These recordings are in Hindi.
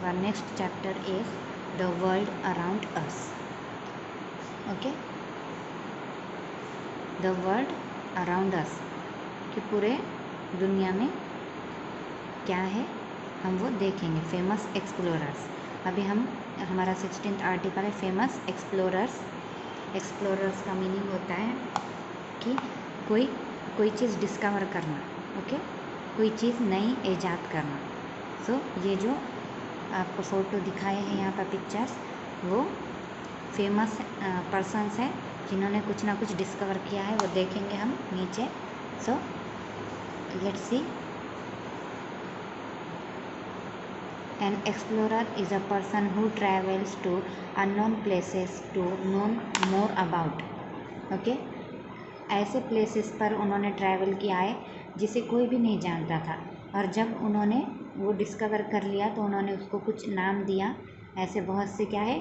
our next chapter is the world around us. Okay, the world around us कि पूरे दुनिया में क्या है हम वो देखेंगे. Famous explorers. अभी हमारा 16th आर्टिकल है फेमस एक्सप्लोरर्स. एक्सप्लोरर्स का मीनिंग होता है कि कोई चीज़ डिस्कवर करना. ओके, कोई चीज़ नई ईजाद करना. सो ये जो आपको फ़ोटो दिखाए हैं यहाँ पर पिक्चर्स, वो फेमस पर्सन्स है जिन्होंने कुछ ना कुछ डिस्कवर किया है. वो देखेंगे हम नीचे. So let's see. An explorer is a person who travels to unknown places to know more about. Okay? ऐसे प्लेसेस पर उन्होंने ट्रैवल किया है जिसे कोई भी नहीं जानता था, और जब उन्होंने वो डिस्कवर कर लिया तो उन्होंने उसको कुछ नाम दिया. ऐसे बहुत से क्या है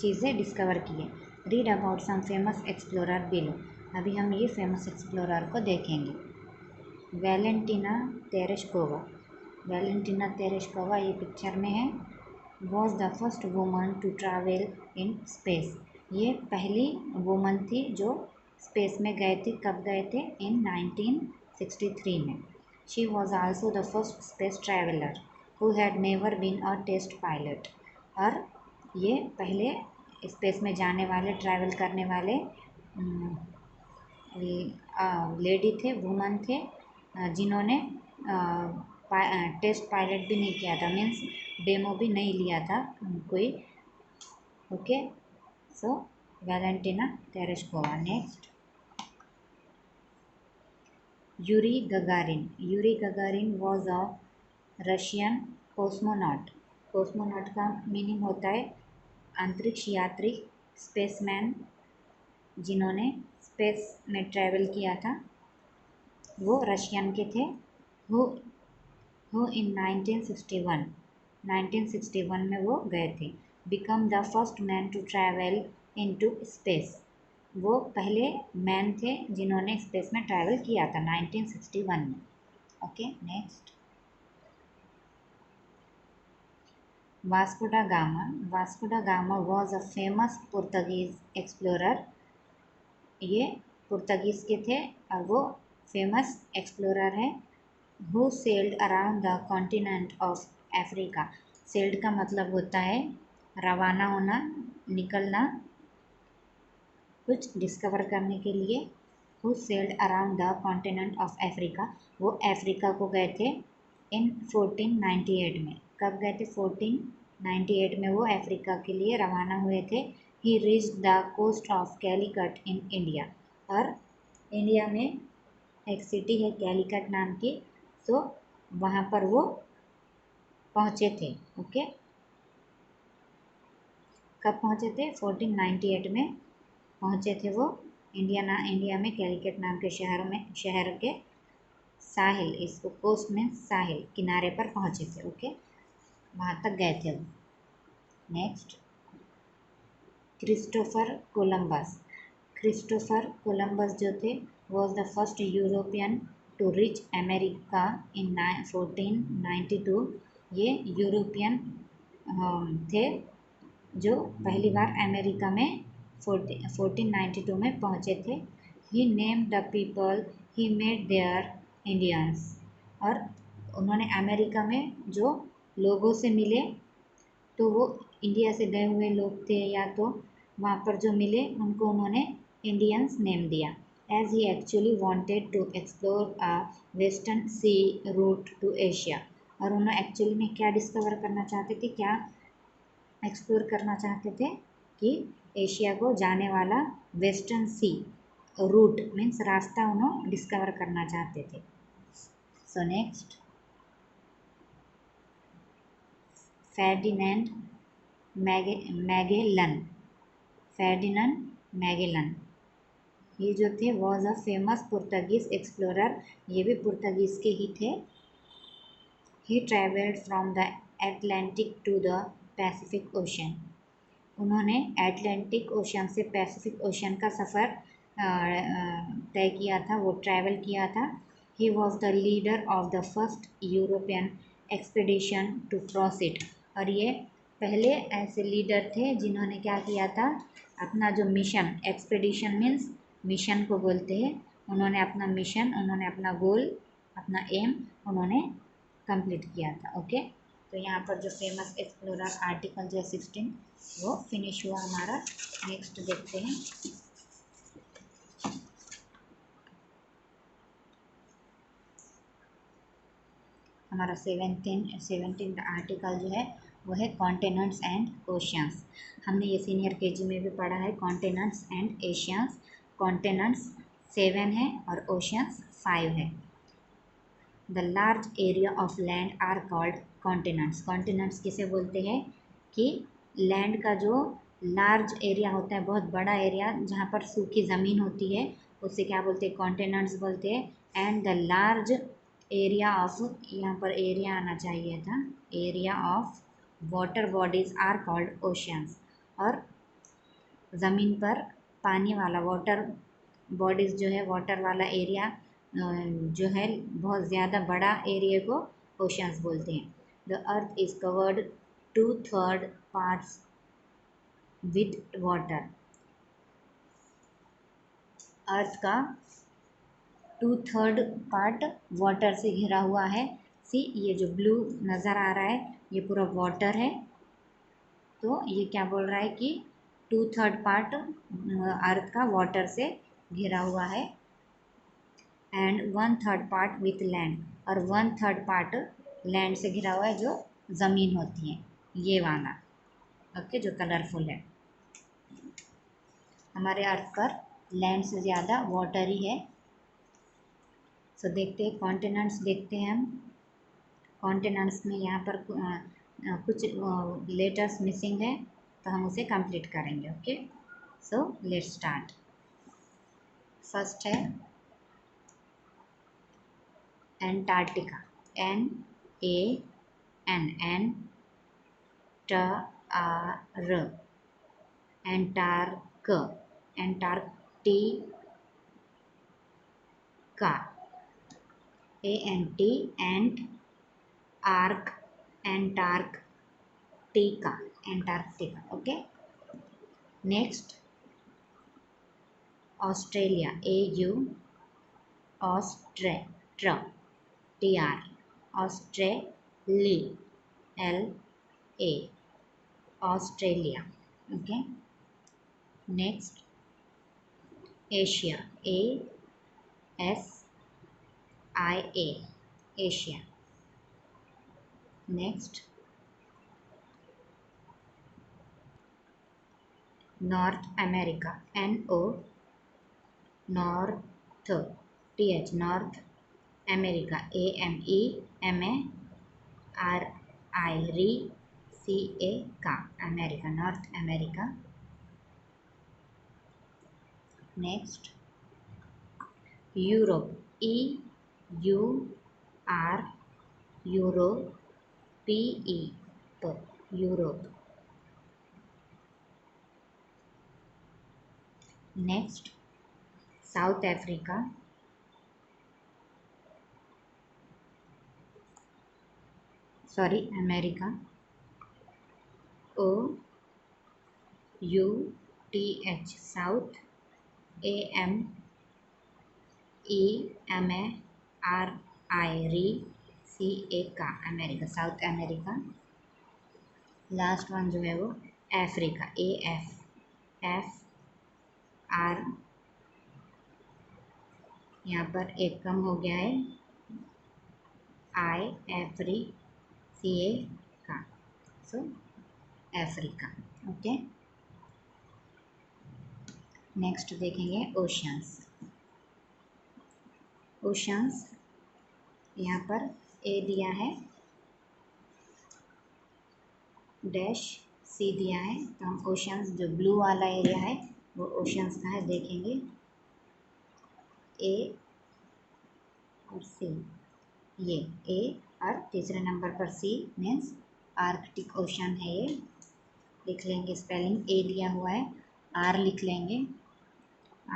चीज़ें डिस्कवर किए. Read about some famous explorer below. अभी हम ये फेमस एक्सप्लोरर को देखेंगे. वैलेंटीना तेरेश्कोवा. वैलेंटीना तेरेश्कोवा ये पिक्चर में है. Was the first woman to travel in space. ये पहली वुमन थी जो स्पेस में गए थे. कब गए थे? इन 1963 में. She was also the first space traveller who had never been a test pilot. और ये पहले स्पेस में जाने वाले, ट्रैवल करने वाले लेडी थे, वुमन थे, जिन्होंने टेस्ट पायलट भी नहीं किया था. मीन्स डेमो भी नहीं लिया था कोई. Okay, so Valentina Tereshkova. Next, Yuri Gagarin. Yuri Gagarin was a Russian cosmonaut. Cosmonaut का मीनिंग होता है अंतरिक्ष यात्री, स्पेसमैन, जिन्होंने स्पेस में ट्रैवल किया था. वो रशियन के थे. हु इन 1961 में वो गए थे. Become the first man to travel into space. वो पहले मैन थे जिन्होंने स्पेस में ट्रैवल किया था 1961 में. ओके, नेक्स्ट, वास्को डा गामा. वास्को डा gamma was a famous Portuguese explorer. ये पुर्तगीज़ के थे और वो फेमस एक्सप्लोरर है. Who sailed around the continent of Africa. Sailed का मतलब होता है रवाना होना, निकलना, कुछ डिस्कवर करने के लिए. Who sailed around the continent of Africa. वो अफ्रीका को गए थे इन 1498 में. कब गए थे? 1498 में वो अफ्रीका के लिए रवाना हुए थे. He reached the coast of Calicut in India. और इंडिया में एक सिटी है कैलीकट नाम की, तो वहाँ पर वो पहुँचे थे. ओके, कब पहुँचे थे? 1498 में पहुँचे थे वो इंडिया में कैलीकट नाम के शहर के साहिल, इसको कोस्ट में साहिल किनारे पर पहुँचे थे. ओके, वहाँ तक गए थे वो. Next, Christopher Columbus. Christopher Columbus जो थे was the first European to reach America in 1492. ये यूरोपियन थे जो पहली बार अमेरिका में 1492 में पहुँचे थे. He named the people he met there Indians. और उन्होंने अमेरिका में जो लोगों से मिले तो वो इंडिया से गए हुए लोग थे, या तो वहाँ पर जो मिले उनको उन्होंने इंडियंस नेम दिया. As he actually wanted to explore a western sea route to Asia. और उन्होंने एक्चुअली में क्या डिस्कवर करना चाहते थे, क्या एक्सप्लोर करना चाहते थे कि एशिया को जाने वाला वेस्टर्न सी रूट मीन्स रास्ता उन्होंने डिस्कवर करना चाहते थे. So next, Ferdinand Magellan. Ferdinand Magellan ये जो थे was a famous Portuguese explorer. ये भी पुर्तगीज़ के ही थे. He travelled from the Atlantic to the Pacific Ocean. उन्होंने एटलांटिक ओशन से पैसिफिक ओशन का सफ़र तय किया था, वो ट्रैवल किया था. He was the leader of the first European expedition to cross it. और ये पहले ऐसे लीडर थे जिन्होंने क्या किया था, अपना जो मिशन, एक्सपीडिशन मीन्स मिशन को बोलते हैं, उन्होंने अपना मिशन, उन्होंने अपना गोल, अपना एम उन्होंने कंप्लीट किया था। ओके, तो यहाँ पर जो फेमस एक्सप्लोरर आर्टिकल जो 16 वो फिनिश हुआ हमारा। नेक्स्ट देखते हैं। हमारा 17th आर्टिकल जो है वो है कॉन्टिनेंट्स एंड ओशियंस। हमने ये सीनियर केजी में भी पढ़ा है, कॉन्टिनेंट्स एंड एशियंस। कॉन्टिनेंट्स 7 है और ओशियंस 5 है। The large area of land are called continents. Continents किसे बोलते हैं कि लैंड का जो लार्ज एरिया होता है, बहुत बड़ा एरिया जहाँ पर सूखी ज़मीन होती है, उसे क्या बोलते हैं, कॉन्टिनेंट्स बोलते हैं। And the large area of, यहाँ पर एरिया आना चाहिए था, area of water bodies are called oceans. और ज़मीन पर पानी वाला वाटर बॉडीज़ जो है, वाटर वाला एरिया जो है, बहुत ज़्यादा बड़ा एरिया को ओशियंस बोलते हैं। The Earth is covered 2/3 parts with water. Earth का 2/3 पार्ट वाटर से घिरा हुआ है। सी, ये जो ब्लू नज़र आ रहा है ये पूरा वाटर है, तो ये क्या बोल रहा है कि 2/3 पार्ट अर्थ का वाटर से घिरा हुआ है। एंड 1/3 पार्ट विथ लैंड, और 1/3 पार्ट लैंड से घिरा हुआ है, जो ज़मीन होती है ये वाला। ओके, जो कलरफुल है। हमारे अर्थ पर लैंड से ज़्यादा वाटर ही है। सो देखते हैं कॉन्टिनेंट्स, देखते हैं हम कॉन्टिनेंट्स में यहाँ पर कुछ लेटर्स मिसिंग है, तो हम उसे कंप्लीट करेंगे। Okay, so let's start. First है Antarctica, N T R, Antarc, Antarctica, ANT, ant, arc, Antarctica, Antarctica. Okay, next Australia, AU, Austra, TR, Australi, LA, Australia. Okay, next Asia, ASIA, Asia. Next North America, NO, north, TH, North America, AMERICA, का, America, North America. Next Europe, EUR, Europe, PE, Europe. Next South Africa, sorry America, OUTH, south, AMERICA, का, America, South America. Last one जो है वो अफ्रीका, AFR, यहाँ पर एक कम हो गया है, AFRICA, का, सो अफ्रीका। ओके, नेक्स्ट देखेंगे ओशियंस। ओशियंस यहाँ पर A दिया है, डैश C दिया है, तो हम ओशियंस, जो ब्लू वाला एरिया है वो ओशियंस का है, देखेंगे A और C, ये A और तीसरे नंबर पर C मीन्स आर्कटिक ओशन है। ये लिख लेंगे, स्पेलिंग A दिया हुआ है, R लिख लेंगे,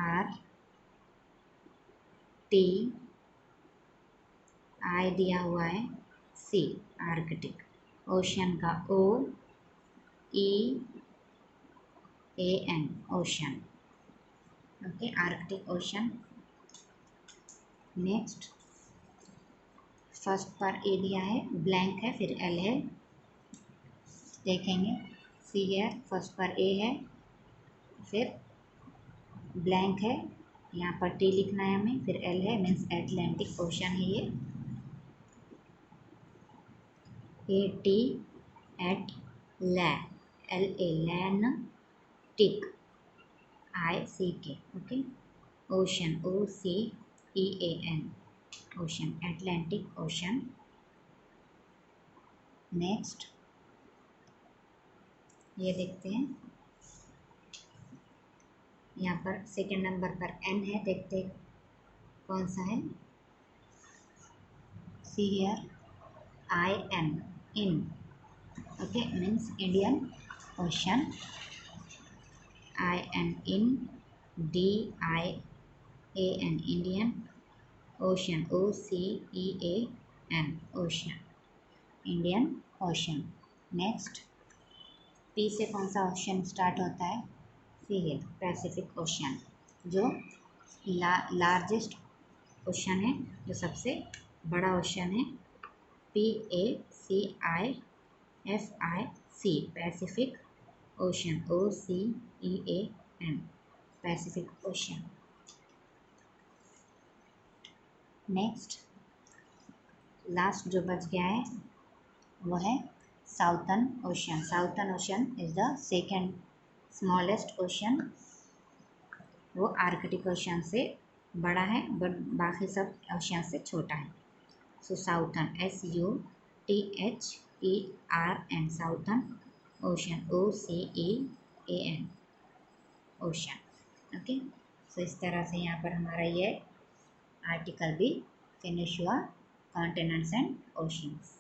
RT, I दिया हुआ है, C, आर्कटिक। ओशन का O E A N, ocean. Okay, Arctic Ocean. Next, first पर ए दिया है, ब्लैंक है, फिर एल है, देखेंगे। सी है, फर्स्ट पर ए है, फिर ब्लैंक है, यहाँ पर टी लिखना है हमें, फिर एल है, मीन्स एटलांटिक ओशन है ये। A T at la, L A lan, tic I C के, okay. Ocean O C E A N, ocean, Atlantic Ocean. Next, ये देखते हैं, यहाँ पर सेकंड नंबर पर एन है, देखते हैं कौन सा है। See here, I N, in, okay, means Indian ocean. I N, in, D I A N, Indian ocean, O C E A N, ocean, Indian ocean. Next, P से कौन सा ओशन स्टार्ट होता है? सी है, पैसिफिक ओशन, जो लार्जेस्ट ओशन है, जो सबसे बड़ा ओशन है। P A C I F I C, Pacific ocean, O C E A N, Pacific ocean. Next, last जो बच गया है वो है southern ocean. Southern ocean is the second smallest ocean. वो आर्कटिक ओशन से बड़ा है, बट बाकी सब ओशन से छोटा है। So southern, S U T H E R N, Southern Ocean, O C E A N, ocean. Okay, so इस तरह से यहाँ पर हमारा ये आर्टिकल भी फिनिश हुआ, कॉन्टिनेंट्स एंड ओशंस।